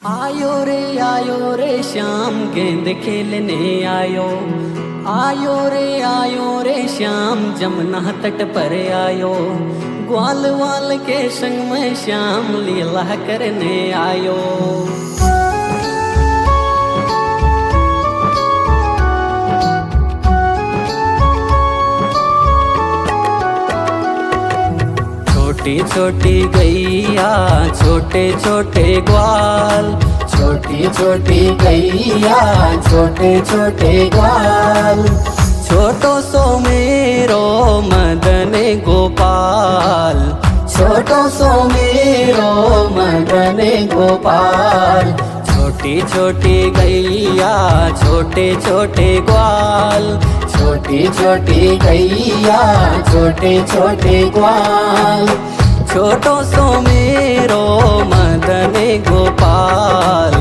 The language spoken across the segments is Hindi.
आयो रे श्याम गेंद खेलने आयो रे श्याम जमुना तट पर आयो। ग्वाल वाल के संग में श्याम लीला करने आयो। छोटी छोटी गैया छोटे छोटे ग्वाल, छोटी छोटी गैया छोटे छोटे ग्वाल। छोटो सो मेरो मदन गोपाल, छोटो सो मेरो मदन गोपाल। छोटी छोटी गैया छोटे छोटे ग्वाल, छोटी छोटी गैया छोटे छोटे ग्वाल। छोटो सो मेरो मदन गोपाल,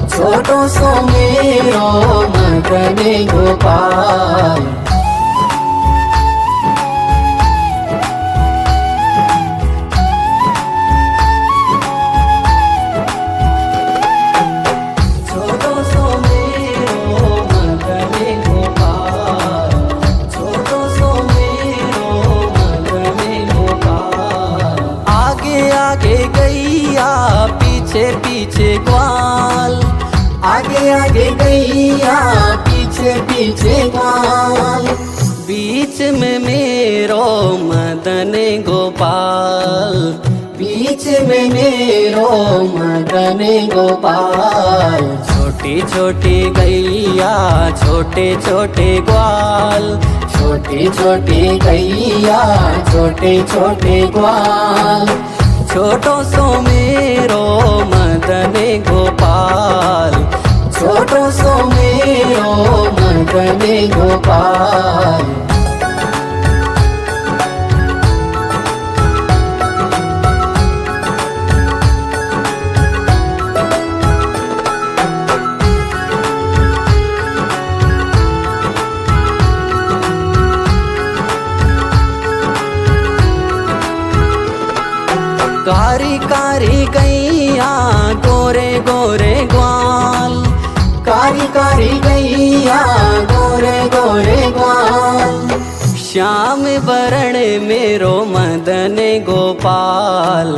छोटो सो मेरो मदन गोपाल। आगे गैया पीछे पीछे ग्वाल, आगे आगे गैया पीछे पीछे ग्वाल। बीच में मेरो मदन गोपाल, बीच में मेरो मदन गोपाल। छोटी छोटी गैया छोटे छोटे ग्वाल, छोटी छोटी गैया छोटे छोटे ग्वाल। छोटो सो मेरो मदन गोपाल, छोटो सो मेरो मदन गोपाल। कारी कारी गैया गोरे गोरे ग्वाल, कारी कारी गैया गोरे गोरे ग्वाल। श्याम वरण मेरो मदन गोपाल,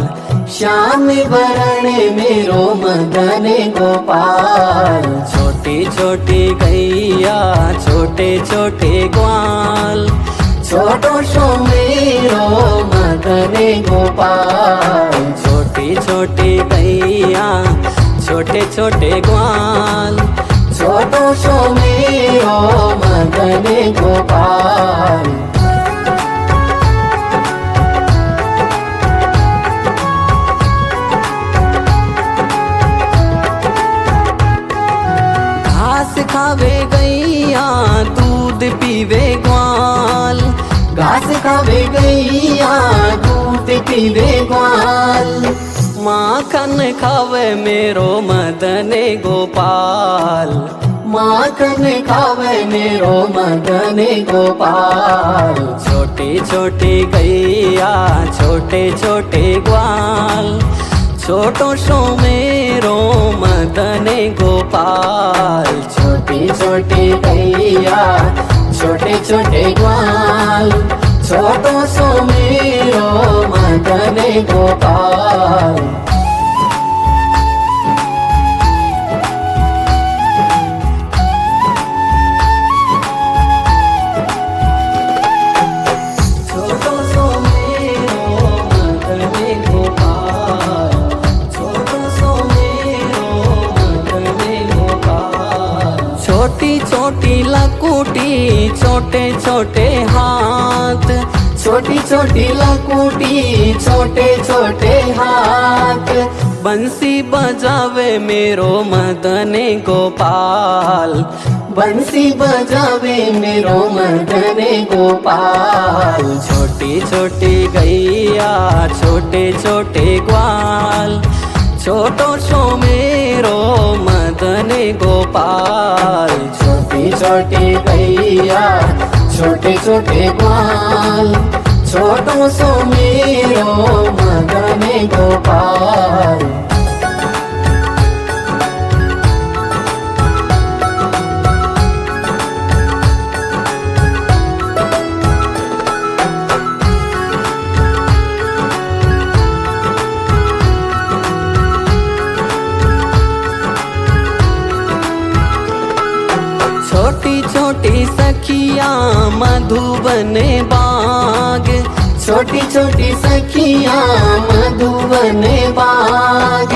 श्याम वरण मेरो मदन गोपाल। छोटी छोटी गैया छोटे छोटे ग्वाल, छोटो सो मेरो मदन गोपाल। छोटी छोटी गैया छोटे छोटे ग्वाल, छोटो सो मेरो मदन गोपाल। घास खावे गैया दूध पीवे ग्वाल, घास खावे गैया दूध पीवे ग्वाल। माखन खावे मेरो मदन गोपाल, माखन खावे मेरो मदन गोपाल। छोटी छोटी गैया छोटे छोटे ग्वाल, छोटो सो मेरो मदन गोपाल। छोटी छोटी गैया छोटे छोटे ग्वाल, छोटो सो मेरो मदन गोपाल। छोटो सो मेरो मदन गोपाल, छोटो सो मेरो मदन गोपाल। छोटी छोटी लकुटी छोटे छोटे हाथ, छोटी छोटी लकुटी छोटे छोटे हाथ। बंसी बजावे मेरो मदन गोपाल, बंसी बजावे मेरो मदन गोपाल। छोटी छोटी गैया छोटे छोटे ग्वाल, छोटो सो मेरो मदन गोपाल। छोटी छोटी गैया छोटे छोटे ग्वाल, छोटो सो मेरो मदन गोपाल। मधुबने बाग, छोटी छोटी सखियां मधुबने बाग।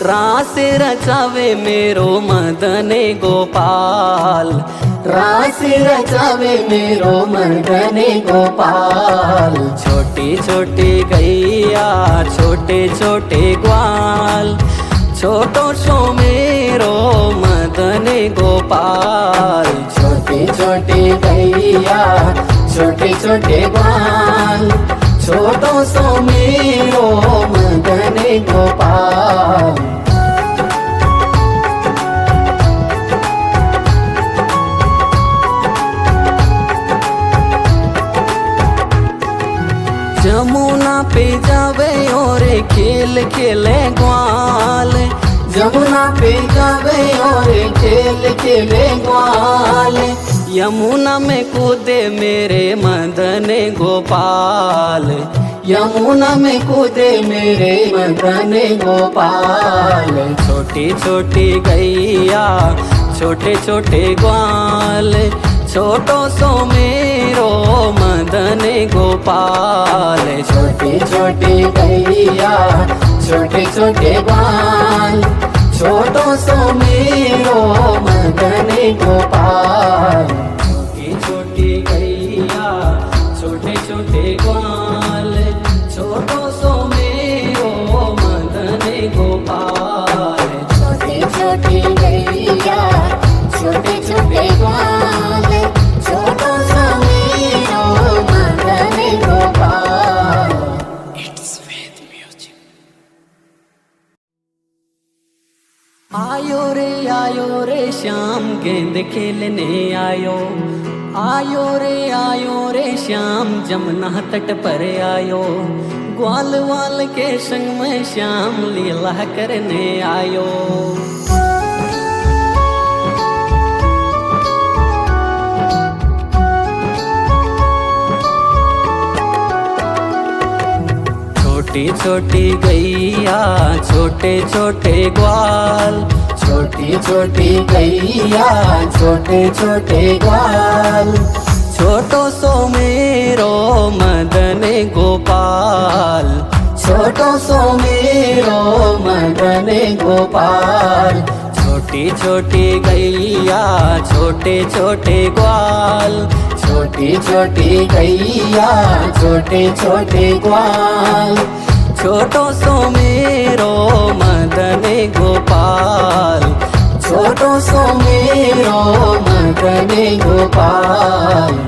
रास रचावे मेरो मदने गोपाल, रास रचावे मेरो मदने गोपाल। छोटी छोटी गैया छोटे छोटे ग्वाल, छोटो सो मेरो मदने गोपाल। छोटी छोटी गैया छोटे छोटे ग्वाल, छोटो सो मेरो मदने गोपाल। जमुना पे जावे और खेल खेले ग्वाल, जमुना पे जावे और खेल खेले ग्वाल। यमुना में कूदे मेरे मदने गोपाल, यमुना में कूदे मेरे मदने गोपाल। छोटी छोटी गैया छोटे छोटे ग्वाल, छोटो सो मेरो मदने गोपाल। छोटी छोटी गैया छोटे छोटे ग्वाल, छोटो सो मेरो मदने गोपाल। छोटी छोटी गैया छोटे छोटे ग्वाल, छोटो सो मेरो मदने गोपाल। छोटी छोटी गैया छोटे छोटे ग्वाल, छोटो सो मेरो मदने गोपाल। It's Ved music. आयो रे श्याम गेंद खेलने आयो, आयो रे श्याम जमुना तट पर आयो। ग्वाल वाल के संग में श्याम लीला करने आयो। छोटी छोटी गैया छोटे छोटे ग्वाल, छोटी छोटी गैया छोटे छोटे ग्वाल। छोटो सो मेरो मदने गोपाल, छोटो सो मेरो मदने गोपाल। छोटी छोटी गैया छोटे छोटे ग्वाल, छोटी छोटी गैया छोटे छोटे ग्वाल। छोटो सो मेरो मदने गोपाल, छोटो सो मेरो मदने गोपाल।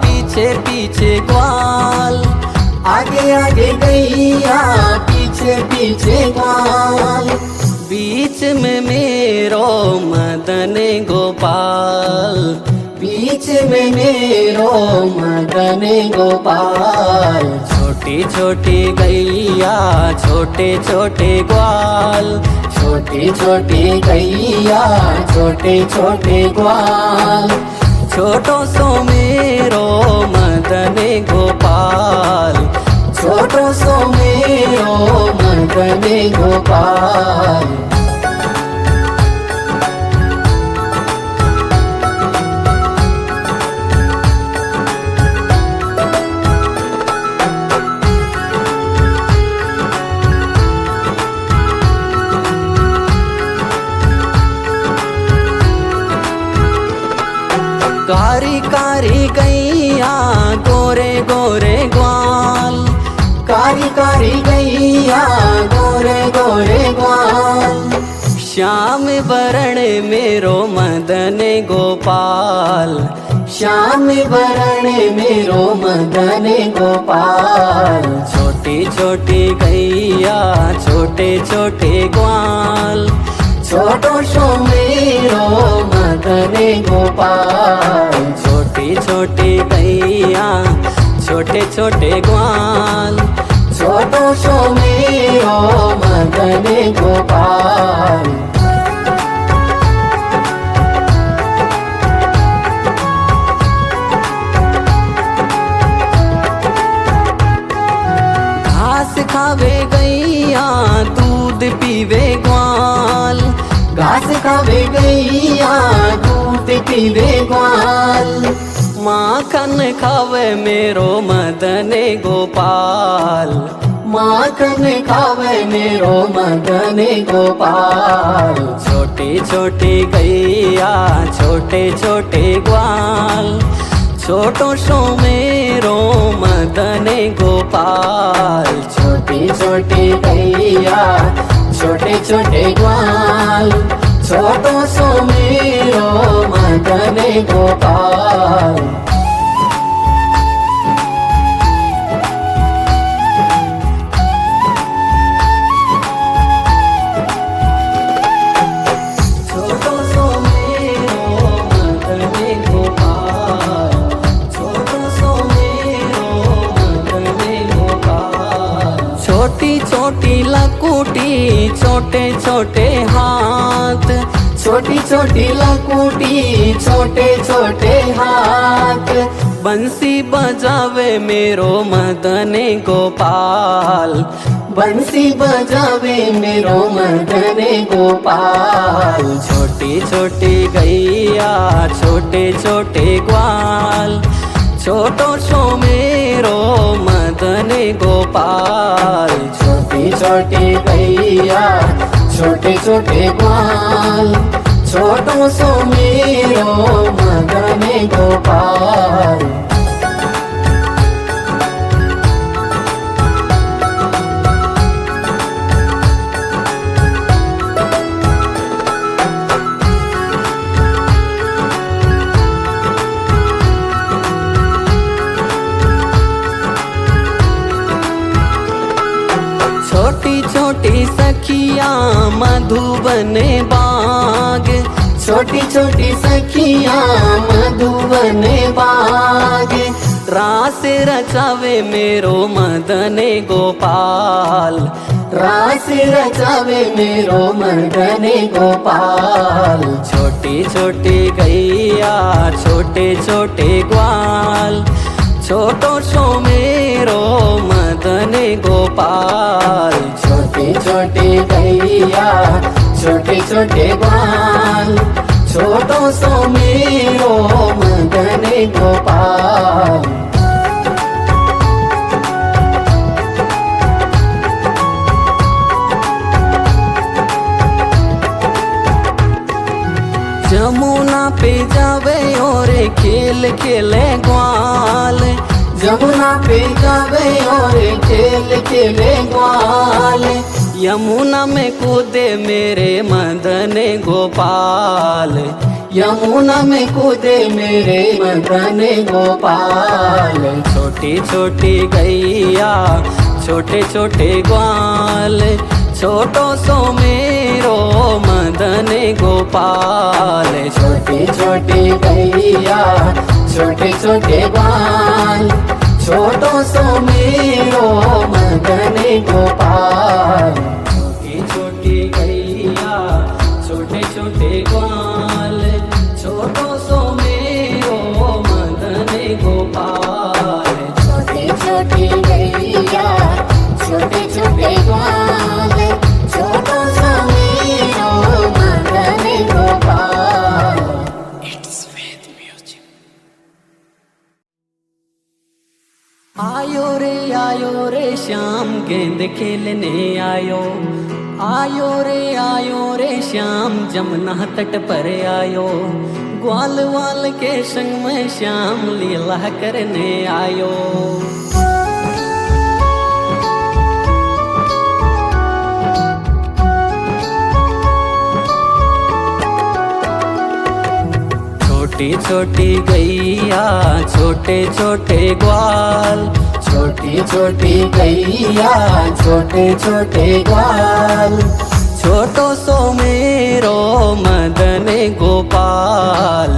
पीछे पीछे ग्वाल, आगे आगे गैया पीछे पीछे ग्वाल। बीच में मेरो मदने गोपाल, बीच में मेरो मदने गोपाल। छोटी छोटी गैया छोटे छोटे ग्वाल, छोटी छोटी गैया छोटे छोटे ग्वाल। छोटो सो मेरो मदने गोपाल, छोटो सो मेरो मदने गोपाल। कारी कारी गैया गोरे गोरे ग्वाल, कारी कारी गैया गोरे गोरे ग्वाल। श्याम वरण मेरो मदने गोपाल, श्याम वरण मेरो मदने गोपाल। छोटी छोटी गैया छोटे छोटे ग्वाल, छोटो सो मेरो मदने गोपाल। छोटी छोटी गैया छोटे छोटे ग्वाल, छोटो सो मेरो मदन गोपाल। घास खावे गैया दूध पीवे ग्वाल, घास खावे गैया दूध पीवे ग्वाल। माखन खावे मेरो मदन गोपाल, माखन खावे मेरो मदन गोपाल। छोटे छोटे गैया छोटे छोटे ग्वाल, छोटो सो मेरो मदन गोपाल। छोटे छोटे गैया छोटे छोटे ग्वाल, छोटो सो मेरो मदन गोपाल। छोटो सो मेरो मदन गोपाल, छोटो सो मेरो मदन गोपाल। छोटी छोटी लकुटी छोटे छोटे हाथ, छोटी छोटी लकुटी छोटे छोटे हाथ। बंसी बजावे मेरो मदन गोपाल, बंसी बजावे मेरो मदन गोपाल। छोटी छोटी गैया छोटे छोटे ग्वाल, छोटो सो मेरो मदन गोपाल। छोटी छोटी गैया छोटे छोटे ग्वाल, छोटो सो मेरो मदन गोपाल। छोटी छोटी सखिया मधुबन बाग, छोटी छोटी सखिया मधुबन बाग। रास रचावे मेरो मदन गोपाल, रास रचावे मेरो मदन गोपाल। छोटी छोटी गैया छोटे छोटे ग्वाल, छोटो सो मेरो मदन गोपाल। छोटी छोटी गैया छोटे छोटे ग्वाल, छोटो सो मेरो मदन गोपाल। जमुना पे जावे और खेल खेले ग्वाल, जमुना पे जावे और खेल खेले ग्वाल। यमुना में कूदे मेरे मदन गोपाल, यमुना में कूदे मेरे मदन गोपाल। छोटी छोटी गैया छोटे छोटे ग्वाल, छोटो सो मेरो मदन गोपाल। छोटी छोटी गैया छोटे छोटे ग्वाल, छोटो सो मेरो मदन गोपाल। छोटी छोटी गैया छोटे छोटे ग्वाल, छोटो सो मेरो मदन गोपाल। छोटी छोटी गैया छोटे छोटे ग्वाल, छोटो सो मेरो मदन गोपाल। It's Ved music. आयो रे श्याम गेंद खेलने आयो, आयो रे श्याम जमुना तट पर आयो। ग्वाल वाल के संग में श्याम लीला करने आयो। छोटी छोटी गैया छोटे छोटे ग्वाल, छोटी छोटी गैया छोटे छोटे ग्वाल। छोटो सो मेरो मदन गोपाल,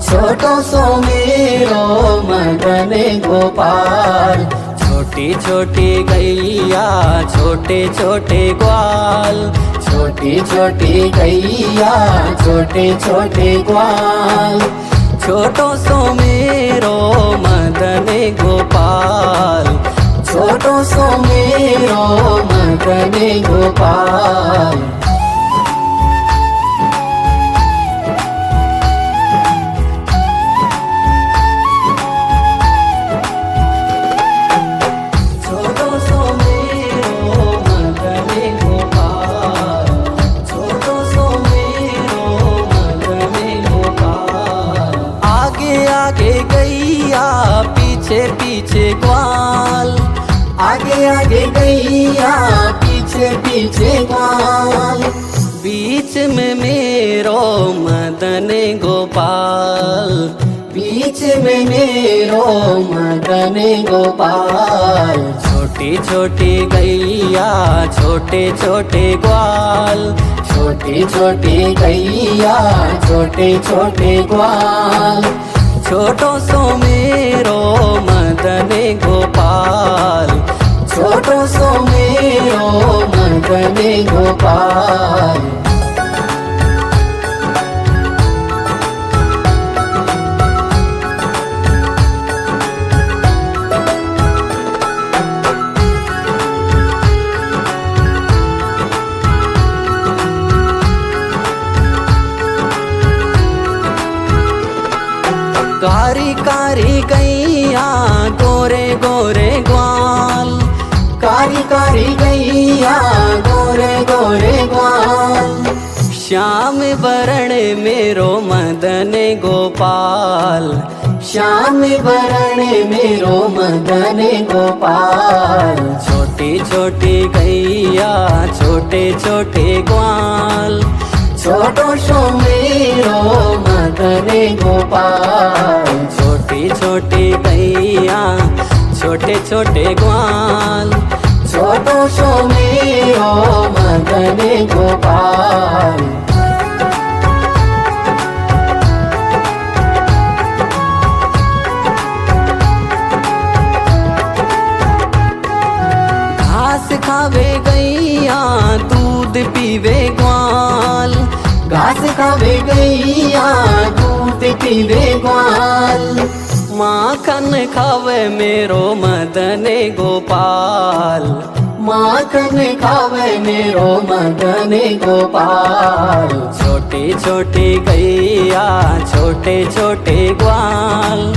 छोटो सो मेरो मदन गोपाल। छोटी छोटी छोटी गैया छोटे छोटे ग्वाल, छोटी छोटी गैया छोटे छोटे ग्वाल, छोटो सो मेरो मदन गोपाल, छोटो सो मेरो मदन गोपाल। आगे गैया पीछे पीछे ग्वाल, आगे आगे गैया पीछे पीछे ग्वाल, बीच में मेरो मदन गोपाल, बीच में मेरो मदन गोपाल। छोटी छोटी गैया छोटे छोटे ग्वाल, छोटी छोटी गैया छोटे छोटे ग्वाल, छोटो सो मेरो मदन गोपाल, छोटो सो मेरो मदन गोपाल। कारी कारी गैया गोरे गोरे ग्वाल, कारी कारी गैया गोरे गोरे ग्वाल, श्याम वरण मेरो मदन गोपाल, श्याम वरण मेरो मदन गोपाल। छोटी छोटी गैया छोटे छोटे ग्वाल, छोटो सो मेरो मदन गोपाल, छोटी छोटी गैया छोटे छोटे ग्वाल, छोटो सो मेरो मदन गोपाल। घास खावे गैया दूध पीवे ग्वाल, घास खावे गैया दूध पीवे ग्वाल, माखन खावे मेरो मदन गोपाल, माखन खावे मेरो मदन गोपाल। छोटी छोटी गैया छोटे छोटे ग्वाल,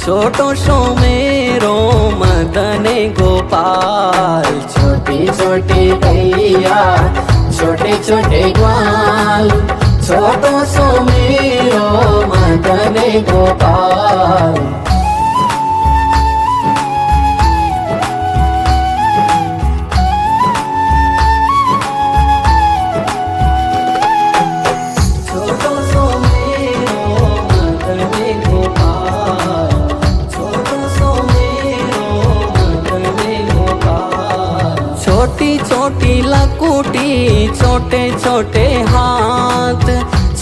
छोटो सो मेरो मदन गोपाल, छोटी छोटी गैया छोटे छोटे ग्वाल, छोटो सो मेरो मदन गोपाल। छोटी छोटी लकुटी छोटे छोटे हाथ,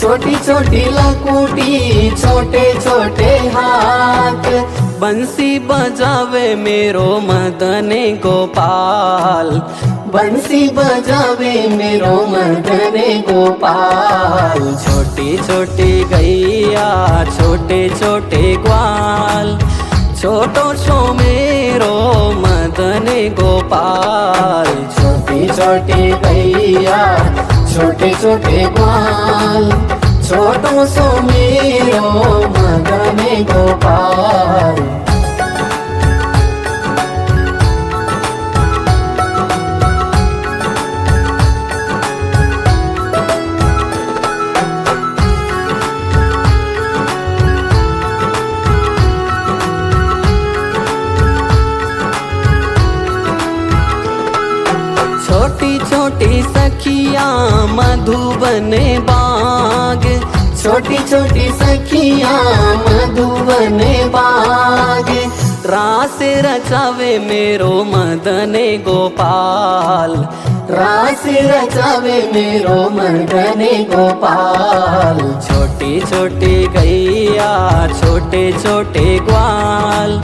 छोटी छोटी लकुटी छोटे छोटे हाथ, बंसी बजावे मेरो मदन गोपाल, बंसी बजावे मेरो मदन गोपाल। छोटी छोटी गैया छोटे छोटे ग्वाल, छोटो सो मेरो मदन गोपाल, छोटी छोटी गैया छोटे छोटे ग्वाल, छोटो सो मेरो मदन गोपाल। छोटी छोटी सखिया मधुबन बाग, छोटी छोटी सखिया मधुबन बाग, रास रचावे मेरो मदन गोपाल, रास रचावे मेरो मदन गोपाल। छोटी छोटी गैया छोटे छोटे ग्वाल,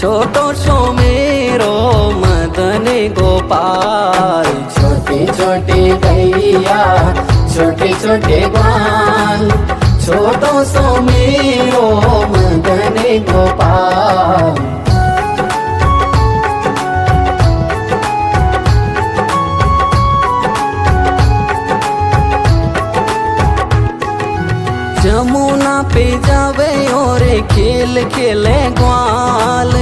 छोटो सो मेरो मेरो मदन गोपाल। छोटी छोटी गैया छोटे छोटे ग्वाल, छोटो सो मेरो मदन गोपाल। जमुना पे जावे और खेल खेले ग्वाल,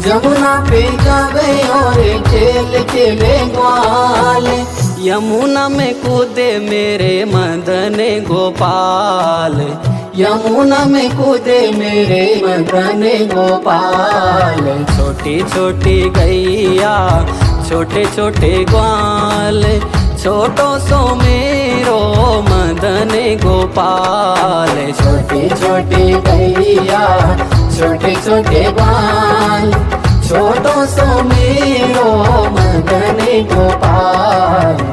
जमुना पे जावे और खेल खेले ग्वाल। यमुना में कूदे मेरे मदन गोपाल। यमुना में कूदे मेरे मदन गोपाल। छोटी छोटी गैया छोटे छोटे ग्वाल, छोटो सो मेरो मदन गोपाल। छोटी छोटी गैया छोटे छोटे ग्वाल, छोटो सो मेरो मदन गोपाल।